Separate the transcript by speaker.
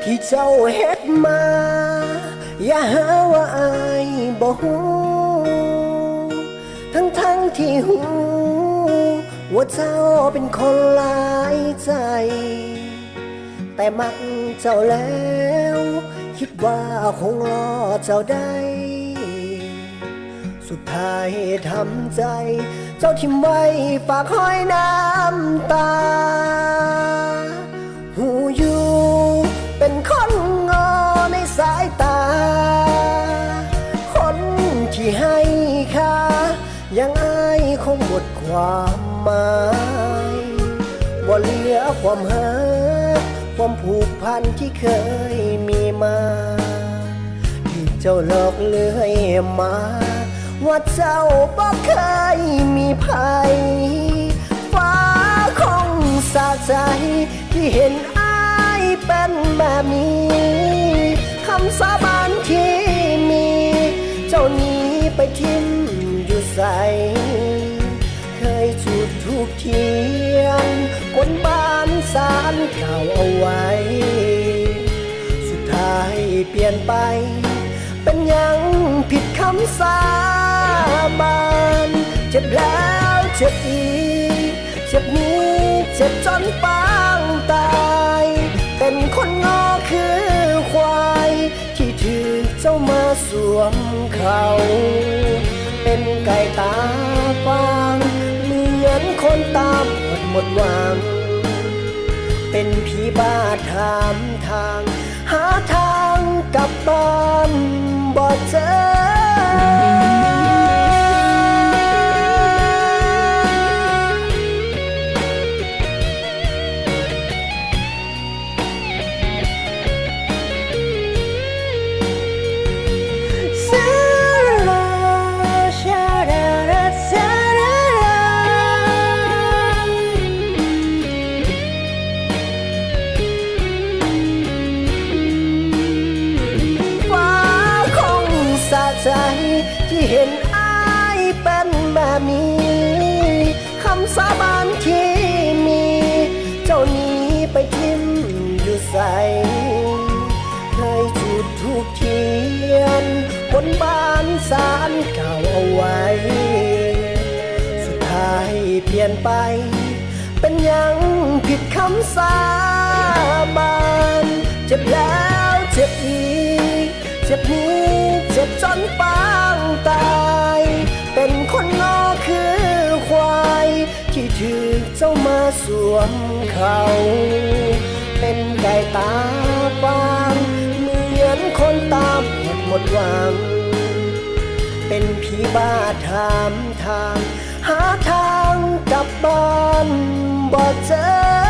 Speaker 1: ที่เจ้าเฮ็ดมาอย่าหาว่าอายบ่ฮู้ทั้งที่ฮู้ว่าเจ้าเป็นคนหลายใจแต่มักเจ้าแล้วคิดว่าคงรอเจ้าได้สุดท้ายทำใจเจ้าทิ่มไว้ฝากห้อยน้ำตาหูอยู่เป็นคนงอในสายตาคนที่ให้ค่ายังอายคงหมดความหมายบ่เหลือความหักความผูกพันที่เคยมีมาที่เจ้าหลอกเลื่อยมาว่าเจ้าบ่เคยมีภัยฟ้าคงสะใจที่เห็นอายเป็นแบบนี้คำสาบานที่มีเจ้านี้ไปทิ้งอยู่ใสเคยจุดธูปเทียนบนบ้านศาลเก่าเอาไว้สุดท้ายเปลี่ยนไปเป็นยังผิดคำสาบานเจ็บแล้วเจ็บอีกเจ็บนี้เจ็บจนปางตายเป็นคนงอคือควายที่ถือเจ้ามาสวมเขาเป็นไก่ตาฟางเหมือนคนตาบอดหมดหวังเป็นผีบ้าถามทางหาทางกลับบ้านบ่เจอที่เห็นอายเป็นแบบนี้คำสาบานที่มีเจ้านี้ไปทิ้มอยู่ใสเคยจุดธูปเทียนบนบ้านศาลเก่าเอาไว้สุดท้ายเปลี่ยนไปเป็นยังผิดคำสาบานเจ็บแล้วเจ็บอีกเจ็บนี้เจ็บจนปางตายเป็นคนงอคือควายที่ถือเจ้ามาสวมเขาเป็นไก่ตาฟางเหมือนคนตาบอดหมดหวังเป็นผีบ้าถามทางหาทางกลับบ้านบ่เจอ